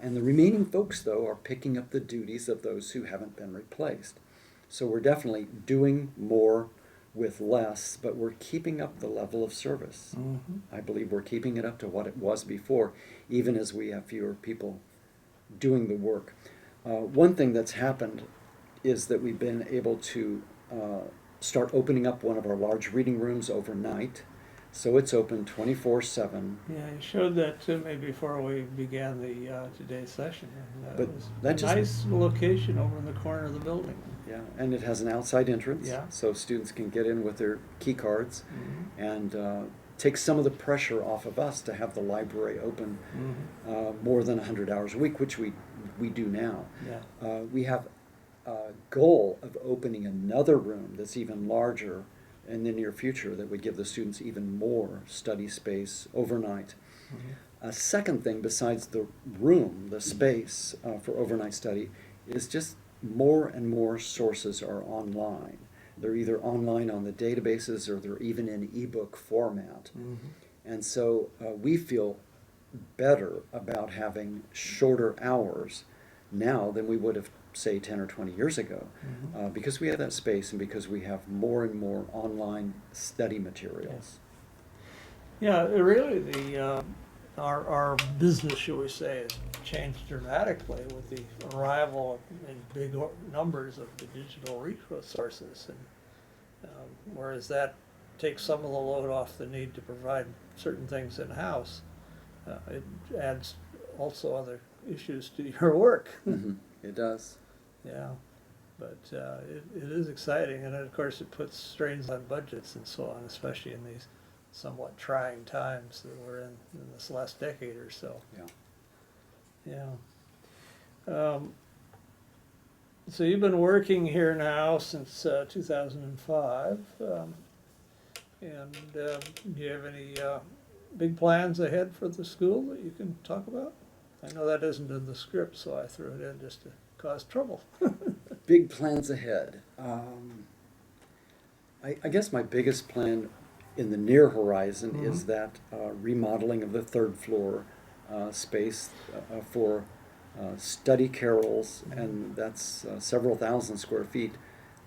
B: And the remaining folks, though, are picking up the duties of those who haven't been replaced. So we're definitely doing more with less, but we're keeping up the level of service.
A: Mhm.
B: I believe we're keeping it up to what it was before, even as we have fewer people doing the work. One thing that's happened is that we've been able to start opening up one of our large reading rooms overnight. So it's open 24/7.
A: Yeah, you showed that to me before we began the today's session. And,
B: But
A: it was
B: that
A: a
B: just-
A: nice location over in the corner of the building.
B: Yeah, and it has an outside entrance,
A: Yeah.
B: so students can get in with their key cards
A: Mhm.
B: and take some of the pressure off of us to have the library open
A: Mhm.
B: more than 100 hours a week, which we do now.
A: Yeah.
B: We have a goal of opening another room that's even larger in the near future that would give the students even more study space overnight.
A: Mhm.
B: A second thing besides the room, the space for overnight study, is just more and more sources are online. They're either online on the databases or they're even in ebook format.
A: Mhm.
B: And so we feel better about having shorter hours now than we would have, say, 10 or 20 years ago,
A: Mhm.
B: because we have that space and because we have more and more online study materials.
A: Yeah, really, our business, shall we say, has changed dramatically with the arrival in big numbers of the digital resources, and whereas that takes some of the load off the need to provide certain things in house, it adds also other issues to your work.
B: Mhm. It does.
A: Yeah, but it is exciting, and of course it puts strains on budgets and so on, especially in these somewhat trying times that we're in this last decade or so.
B: Yeah.
A: Yeah. So you've been working here now since 2005, and do you have any big plans ahead for the school that you can talk about? I know that isn't in the script, so I threw it in just to cause trouble.
B: Big plans ahead. I guess my biggest plan in the near horizon is
A: Mhm.
B: that remodeling of the third floor space for study carrels, and that's several thousand square feet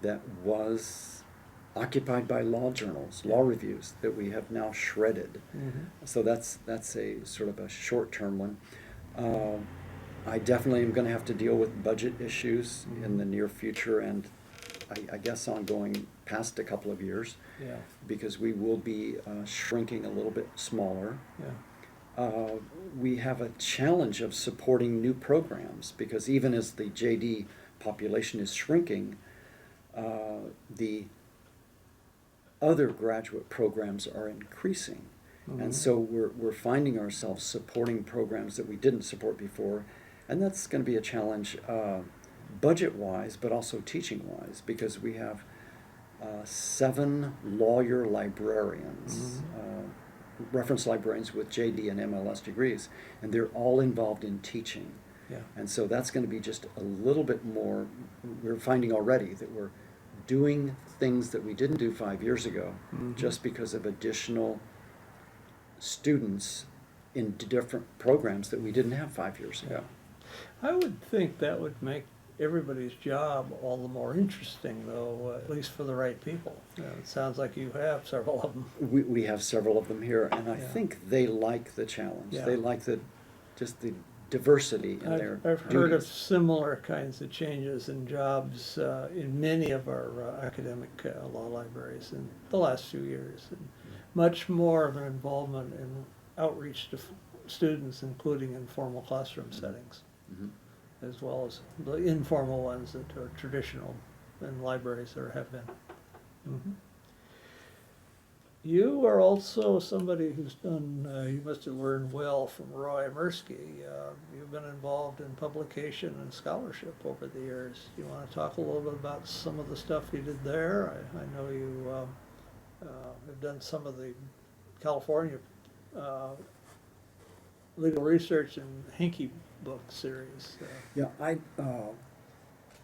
B: that was occupied by law journals, law reviews that we have now shredded.
A: Mhm.
B: So that's a sort of a short-term one. I definitely am going to have to deal with budget issues in the near future, and I guess ongoing past a couple of years,
A: Yeah,
B: because we will be shrinking a little bit smaller.
A: yeah.
B: We have a challenge of supporting new programs, because even as the JD population is shrinking, the other graduate programs are increasing.
A: Mhm.
B: And so we're finding ourselves supporting programs that we didn't support before, and that's going to be a challenge budget-wise, but also teaching-wise, because we have 7 lawyer librarians, reference librarians with JD and MLS degrees, and they're all involved in teaching.
A: Yeah.
B: And so that's going to be just a little bit more. We're finding already that we're doing things that we didn't do 5 years ago,
A: Mhm.
B: just because of additional students in different programs that we didn't have 5 years ago.
A: I would think that would make everybody's job all the more interesting, though, at least for the right people. It sounds like you have several of them.
B: We have several of them here, and I
A: Yeah.
B: think they like the challenge.
A: Yeah.
B: They like just the diversity in their
A: I've heard of
B: duties.
A: similar kinds of changes in jobs in many of our academic law libraries in the last few years. And much more of an involvement in outreach to students, including in formal classroom settings,
B: Mhm.
A: as well as the informal ones that are traditional in libraries or have been. Mhm. You are also somebody who's done, you must have learned well from Roy Mirsky. You've been involved in publication and scholarship over the years. Do you want to talk a little bit about some of the stuff you did there? I know you have done some of the California legal research and Hinky book series.
B: Yeah, I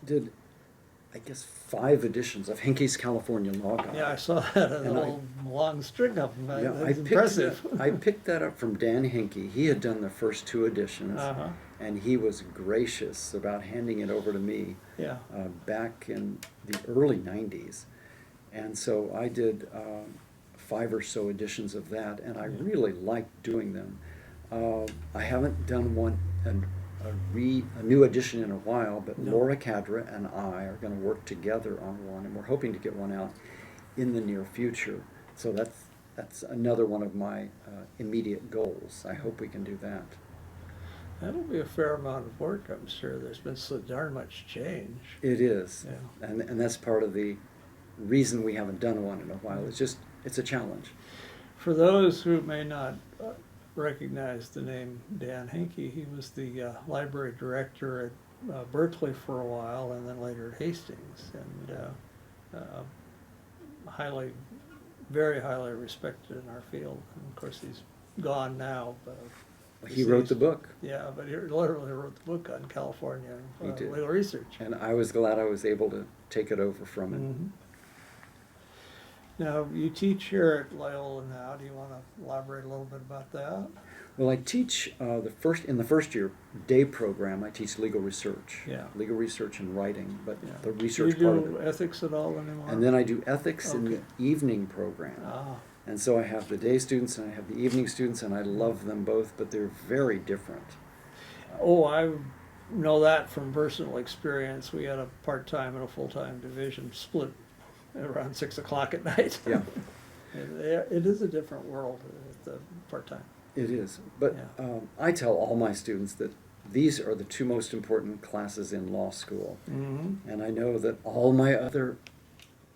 B: did, I guess, 5 editions of Hinkey's California Law Guide.
A: Yeah, I saw that, a
B: And
A: little long string of them.
B: Yeah,
A: That's impressive.
B: I picked that up from Dan Hinkey. He had done the first 2 editions,
A: Uh-huh.
B: and he was gracious about handing it over to me
A: Yeah.
B: back in the early 90s. And so I did 5 or so editions of that, and I really liked doing them. I haven't done a new edition in a while, but
A: No.
B: Laura Cadra and I are going to work together on one, and we're hoping to get one out in the near future. So that's another one of my immediate goals. I hope we can do that.
A: That'll be a fair amount of work, I'm sure. There's been so darn much change.
B: It is,
A: Yeah.
B: and that's part of the reason we haven't done one in a while. It's a challenge.
A: For those who may not recognize the name Dan Hinkey, he was the library director at Berkeley for a while and then later at Hastings, and very highly respected in our field. And of course, he's gone now. But
B: He wrote the book,
A: Yeah, but he literally wrote the book on California
B: He did.
A: legal research.
B: and I was glad I was able to take it over from him.
A: Mhm. Now, you teach here at Loyola now. Do you want to elaborate a little bit about that?
B: Well, I teach in the first year day program. I teach legal research,
A: Yeah.
B: legal research and writing, but
A: Yeah.
B: the
A: Do
B: research
A: you
B: part of
A: do
B: it.
A: ethics at all anymore?
B: And then I do ethics in the
A: Okay.
B: evening program.
A: Ah,
B: And so I have the day students and I have the evening students, and I love them both, but they're very different.
A: oh, I know that from personal experience. We had a part-time and a full-time division split at around 6 o'clock at night.
B: Yeah,
A: It is a different world at the part-time.
B: it is. But
A: Yeah.
B: I tell all my students that these are the 2 most important classes in law school.
A: Mm-hmm.
B: And I know that all my other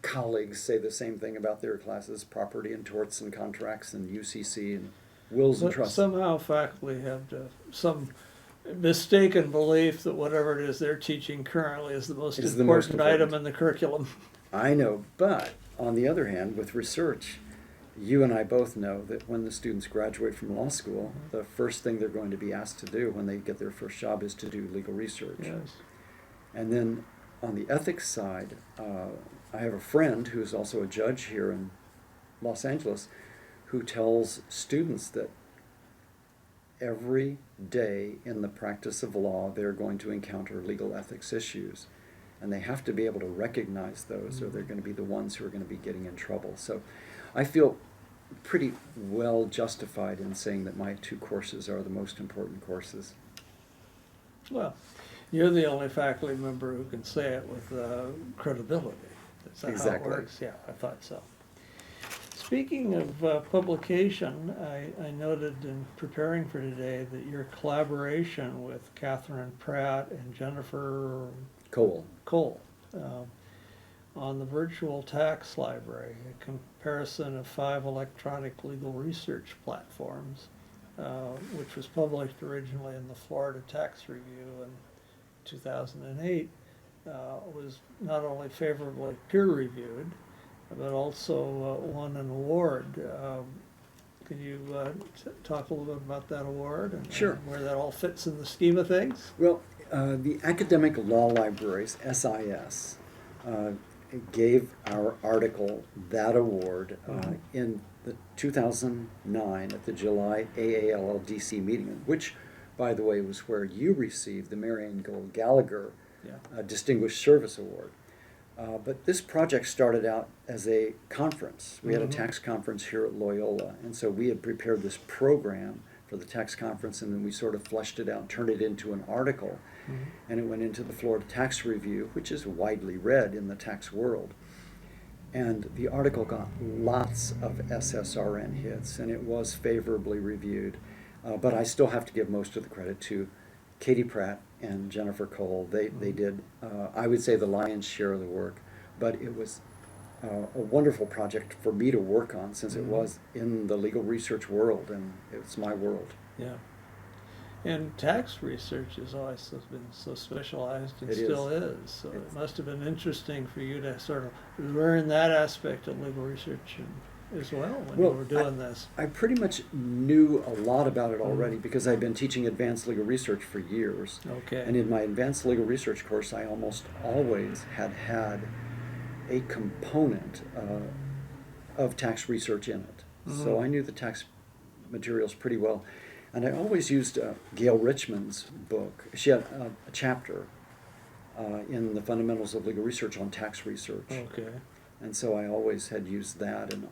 B: colleagues say the same thing about their classes: property and torts and contracts and UCC and wills and
A: But
B: trusts.
A: somehow faculty have some mistaken belief that whatever it is they're teaching currently is the most
B: Is the most
A: important item
B: important.
A: in the curriculum.
B: I know, but on the other hand, with research, you and I both know that when the students graduate from law school, the first thing they're going to be asked to do when they get their first job is to do legal research.
A: Yes.
B: And then on the ethics side, I have a friend who's also a judge here in Los Angeles who tells students that every day in the practice of law they're going to encounter legal ethics issues. And they have to be able to recognize those, or they're going to be the ones who are going to be getting in trouble. So I feel pretty well justified in saying that my 2 courses are the most important courses.
A: Well, you're the only faculty member who can say it with credibility. Is that
B: Exactly.
A: how it works? Yeah, I thought so. Speaking of publication, I noted in preparing for today that your collaboration with Catherine Pratt and Jennifer
B: Cole.
A: Cole on the virtual tax library, a comparison of 5 electronic legal research platforms, which was published originally in the Florida Tax Review in 2008, was not only favorably peer-reviewed, but also won an award. Can you talk a little bit about that award and
B: Sure.
A: where that all fits in the scheme of things?
B: Well, the Academic Law Libraries, SIS, gave our article that award in the 2009 at the July AALLDC meeting, which, by the way, was where you received the Marion Gold Gallagher
A: Yeah.
B: a Distinguished Service Award. But this project started out as a conference. We had a tax conference here at Loyola, and so we had prepared this program for the tax conference, and then we sort of fleshed it out, turned it into an article, and it went into the Florida Tax Review, which is widely read in the tax world. And the article got lots of SSRN hits, and it was favorably reviewed. But I still have to give most of the credit to Katie Pratt and Jennifer Cole. They did, I would say, the lion's share of the work. But it was a wonderful project for me to work on, since it was in the legal research world, and it's my world.
A: Yeah. And tax research has always been so specialized, and
B: It
A: still is. So
B: It's-
A: it must have been interesting for you to sort of learn that aspect of legal research as well when you were doing this.
B: I pretty much knew a lot about it already because I've been teaching advanced legal research for years.
A: Okay.
B: And in my advanced legal research course, I almost always had a component of tax research in it. So I knew the tax materials pretty well. And I always used Gail Richmond's book. She had a chapter in the Fundamentals of Legal Research on tax research.
A: Okay.
B: And so I always had used that, and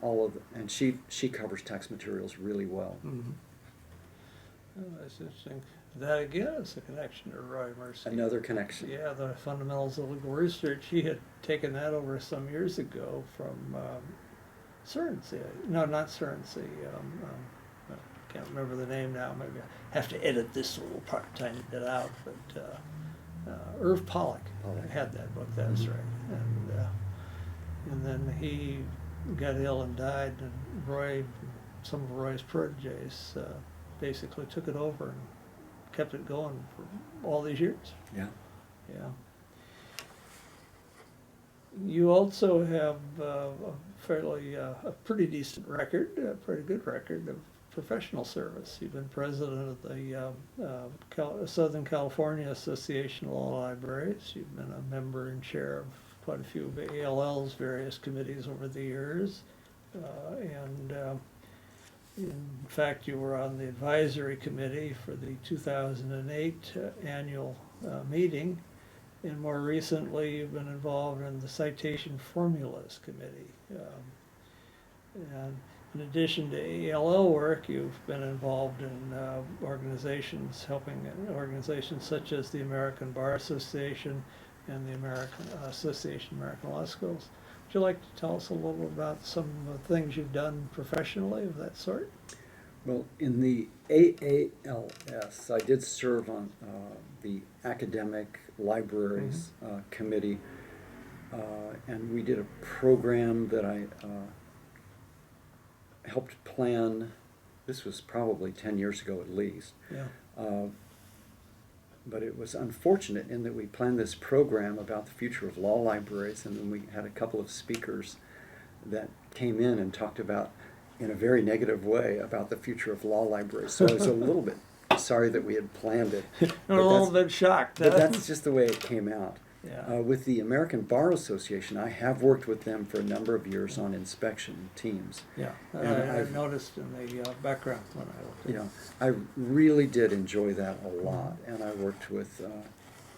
B: and she covers tax materials really well.
A: Oh, that's interesting. That again is a connection to Roy Mercy.
B: Another connection.
A: Yeah, the Fundamentals of Legal Research. He had taken that over some years ago from Surrency. No, not Surrency. I can't remember the name now. Maybe I have to edit this little part, tiny bit out. But Irv Pollock had that book. That's right. And then he got ill and died, and Roy, some of Roy's proteges, basically took it over and kept it going for all these years.
B: Yeah.
A: Yeah. You also have a a pretty decent record, a pretty good record of professional service. You've been president of the Southern California Association of Law Libraries. You've been a member and chair of quite a few of ALL's various committees over the years. In fact, you were on the advisory committee for the 2008 annual meeting. And more recently, you've been involved in the Citation Formulas Committee. And in addition to ALL work, you've been involved in organizations, helping organizations such as the American Bar Association and the American Association of American Law Schools. Would you like to tell us a little about some of the things you've done professionally of that sort?
B: Well, in the AALS, I did serve on the Academic Libraries Committee, and we did a program that I helped plan. This was probably 10 years ago at least.
A: Yeah.
B: But it was unfortunate in that we planned this program about the future of law libraries, and then we had a couple of speakers that came in and talked about, in a very negative way, about the future of law libraries. So I was a little bit sorry that we had planned it.
A: I'm a little bit shocked.
B: But that's just the way it came out.
A: Yeah.
B: With the American Bar Association, I have worked with them for a number of years on inspection teams.
A: Yeah,
B: And
A: I
B: I've-
A: noticed in the background when I looked at it.
B: I really did enjoy that a lot, and I worked with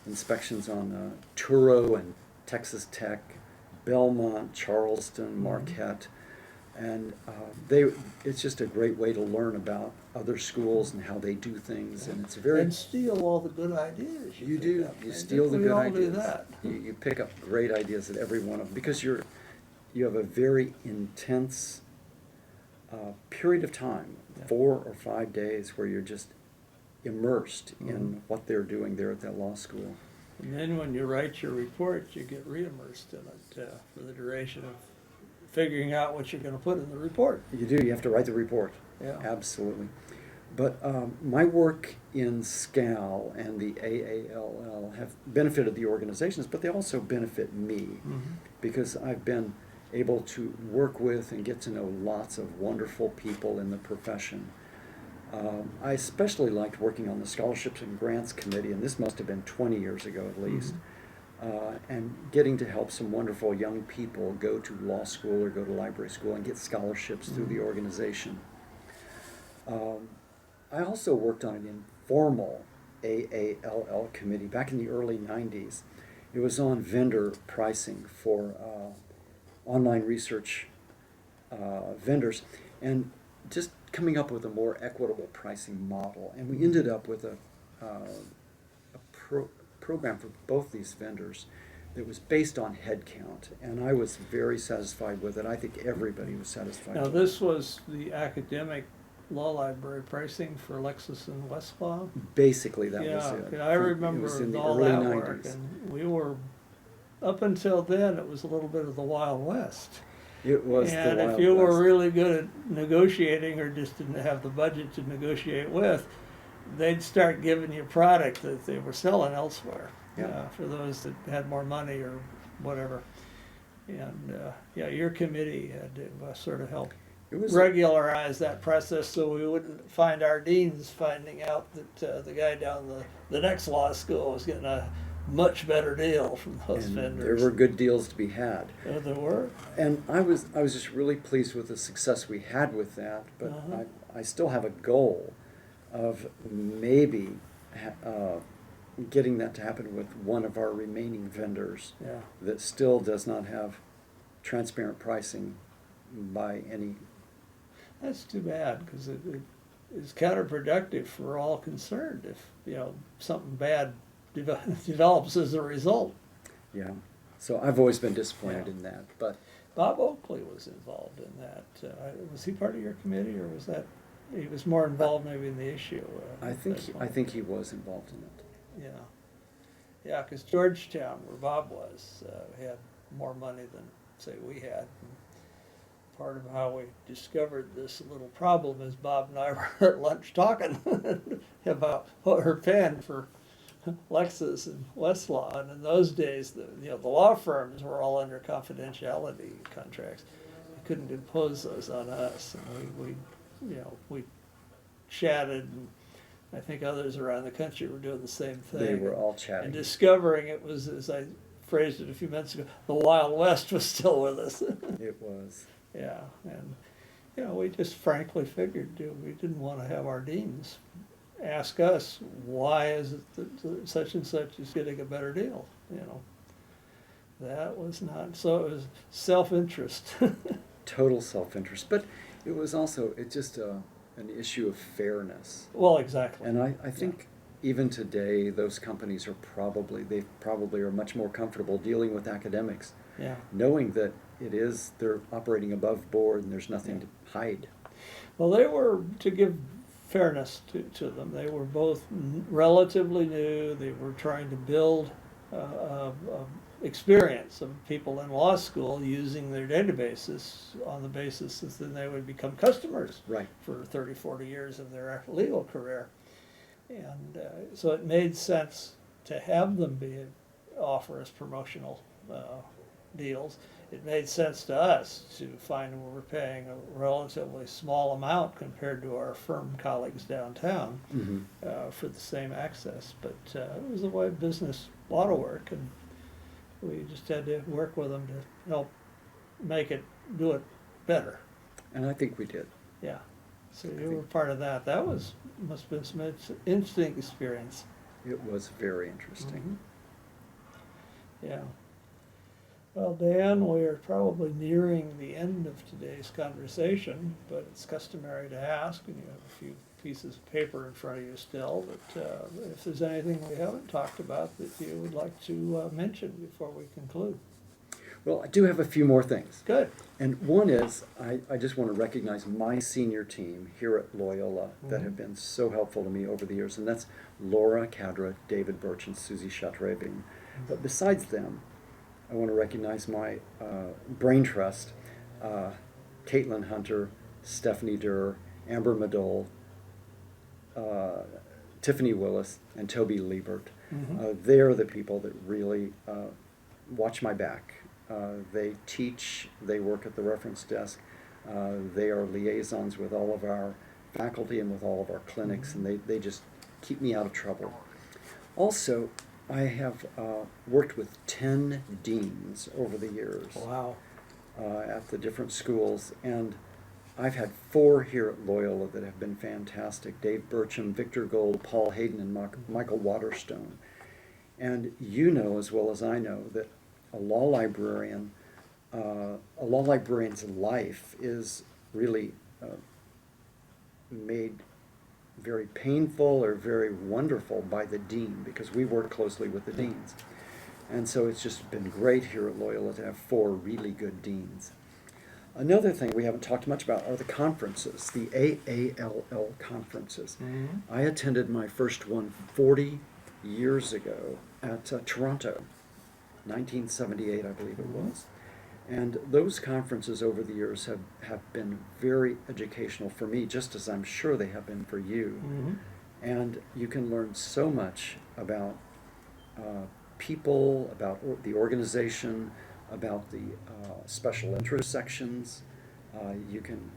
B: inspections on Turo and Texas Tech, Belmont, Charleston, Marquette, and it's just a great way to learn about other schools and how they do things, and it's very...
A: And steal all the good ideas.
B: You
A: pick
B: do.
A: up.
B: You
A: I
B: steal
A: think
B: the
A: we
B: good
A: all
B: ideas.
A: do that.
B: You pick up great ideas at every one of them because you have a very intense period of time, 4 or 5 days, where you're just immersed in what they're doing there at that law school.
A: And then when you write your report, you get re-immersed in it for the duration of figuring out what you're going to put in the report.
B: You do. You have to write the report.
A: Yeah.
B: Absolutely. But my work in SCAL and the AALL have benefited the organizations, but they also benefit me because I've been able to work with and get to know lots of wonderful people in the profession. I especially liked working on the Scholarships and Grants Committee, and this must have been 20 years ago at least, and getting to help some wonderful young people go to law school or go to library school and get scholarships through the organization. I also worked on an informal AALL committee back in the early 90s, It was on vendor pricing for online research vendors, and just coming up with a more equitable pricing model. And we ended up with a program for both these vendors that was based on head count, and I was very satisfied with it. I think everybody was satisfied
A: Now,
B: with
A: this was the academic law library pricing for Lexis and Westlaw?
B: it. Basically, that was
A: Yeah,
B: it.
A: 'cause I
B: It
A: remember
B: was in the
A: all
B: early
A: that work,
B: 90s.
A: and we were, up until then, it was a little bit of the Wild West.
B: It was
A: And
B: the
A: if
B: Wild
A: you were
B: West.
A: really good at negotiating or just didn't have the budget to negotiate with, they'd start giving you product that they were selling elsewhere.
B: Yeah.
A: For those that had more money or whatever. And yeah, your committee had to sort of help
B: It was
A: regularize that process so we wouldn't find our deans finding out that the guy down the next law school was getting a much better deal from those
B: and
A: vendors.
B: there were good deals to be had.
A: Oh, there were?
B: And I was just really pleased with the success we had with that, but
A: Uh-huh.
B: I still have a goal of maybe getting that to happen with one of our remaining vendors
A: Yeah.
B: that still does not have transparent pricing by any.
A: That's too bad, because it is counterproductive for all concerned if, something bad develops as a result.
B: Yeah. So I've always been disappointed
A: Yeah.
B: in that, but
A: Bob Oakley was involved in that. Was he part of your committee, or was that, he was more involved maybe in the issue?
B: I think he was involved in it.
A: Yeah. Yeah, because Georgetown, where Bob was, had more money than, say, we had. And part of how we discovered this little problem is Bob and I were at lunch talking about her pen for Lexis and Westlaw. And in those days, the law firms were all under confidentiality contracts. They couldn't impose those on us. And we chatted, and I think others around the country were doing the same thing.
B: They were all
A: And
B: chatting.
A: discovering it was, as I phrased it a few minutes ago, the Wild West was still with us.
B: It was.
A: Yeah, and we just frankly figured we didn't want to have our deans ask us, why is it that such and such is getting a better deal? That was not, so it was self-interest.
B: Total self-interest, but it was also an issue of fairness.
A: Well, exactly.
B: And I think even today, those companies they probably are much more comfortable dealing with academics,
A: Yeah.
B: knowing that they're operating above board and there's nothing to hide.
A: Well, they were, to give fairness to them, they were both relatively new. They were trying to build experience of people in law school using their databases on the basis that then they would become customers
B: Right.
A: for 30, 40 years of their legal career. And so it made sense to have them offer us promotional deals. It made sense to us to find we were paying a relatively small amount compared to our firm colleagues downtown
B: Mm-hmm.
A: for the same access. But it was the way business ought to work, and we just had to work with them to help do it better.
B: And I think we did.
A: Yeah. So you were part of that. That must have been some interesting experience.
B: It was very interesting.
A: Mhm. Yeah. Well, Dan, we are probably nearing the end of today's conversation, but it's customary to ask, and you have a few pieces of paper in front of you still, but if there's anything we haven't talked about that you would like to mention before we conclude.
B: Well, I do have a few more things.
A: Good.
B: And one is, I just want to recognize my senior team here at Loyola that have been so helpful to me over the years, and that's Laura Cadra, David Birch, and Susie Chatreving. But besides them, I want to recognize my brain trust, Caitlin Hunter, Stephanie Durr, Amber Madole, Tiffany Willis, and Toby Liebert. They're the people that really watch my back. They teach, they work at the reference desk, they are liaisons with all of our faculty and with all of our clinics, and they just keep me out of trouble. Also, I have worked with 10 deans over the years
A: Wow.
B: at the different schools, and I've had 4 here at Loyola that have been fantastic. Dave Burcham, Victor Gold, Paul Hayden, and Michael Waterstone. And you know as well as I know that a law librarian, a law librarian's life is really made very painful or very wonderful by the dean, because we work closely with the deans. And so it's just been great here at Loyola to have 4 really good deans. Another thing we haven't talked much about are the conferences, the AALL conferences.
A: Mhm.
B: I attended my first one 40 years ago at Toronto, 1978, I believe it was. And those conferences over the years have been very educational for me, just as I'm sure they have been for you.
A: Mhm.
B: And you can learn so much about people, about the organization, about the special interest sections. You can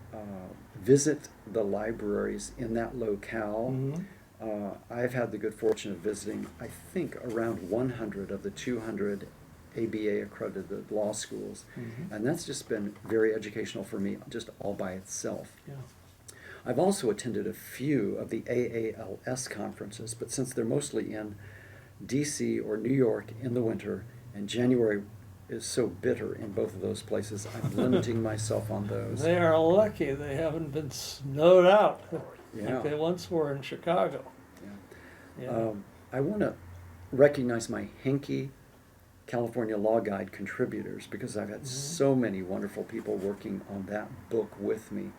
B: visit the libraries in that locale.
A: Mhm.
B: I've had the good fortune of visiting, I think, around 100 of the 200 ABA accredited law schools.
A: Mhm.
B: And that's just been very educational for me, just all by itself.
A: Yeah.
B: I've also attended a few of the AALS conferences, but since they're mostly in DC or New York in the winter, and January is so bitter in both of those places, I'm limiting myself on those.
A: They are lucky they haven't been snowed out
B: Yeah.
A: like they once were in Chicago.
B: Yeah.
A: Yeah.
B: I want to recognize my Henke California Law Guide contributors, because I've had so many wonderful people working on that book with me.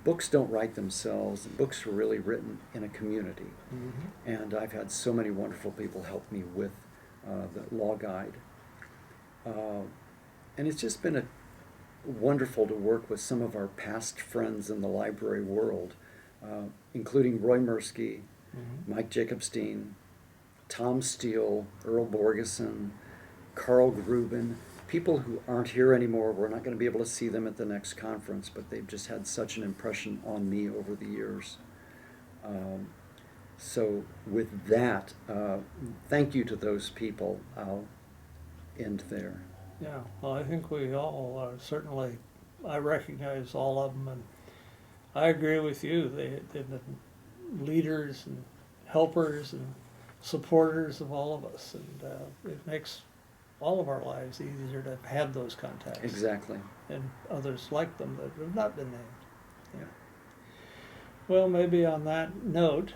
B: Books don't write themselves. Books are really written in a community.
A: Mhm.
B: And I've had so many wonderful people help me with the law guide. And it's just been wonderful to work with some of our past friends in the library world, including Roy Mirsky,
A: Mhm.
B: Mike Jacobstein, Tom Steele, Earl Borgeson, Carl Grubin, people who aren't here anymore. We're not going to be able to see them at the next conference, but they've just had such an impression on me over the years. So with that, thank you to those people. I'll end there.
A: Yeah, well, I think we all certainly, I recognize all of them, and I agree with you. They've been leaders and helpers and supporters of all of us, and it makes all of our lives easier to have those contacts.
B: Exactly.
A: And others like them that have not been named.
B: Yeah.
A: Well, maybe on that note,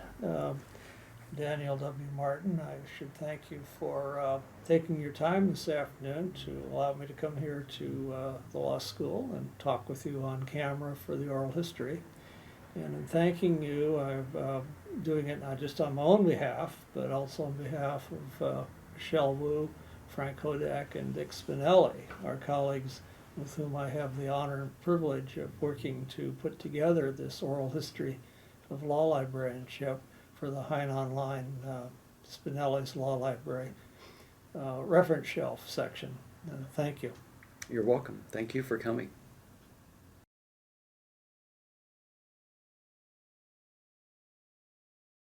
A: Daniel W. Martin, I should thank you for taking your time this afternoon to allow me to come here to the law school and talk with you on camera for the oral history. And in thanking you, I'm doing it not just on my own behalf, but also on behalf of Michelle Wu, Frank Kodak, and Dick Spinelli, our colleagues with whom I have the honor and privilege of working to put together this oral history of law librarianship for the Hein Online Spinelli's Law Library reference shelf section. Thank you.
B: You're welcome. Thank you for coming.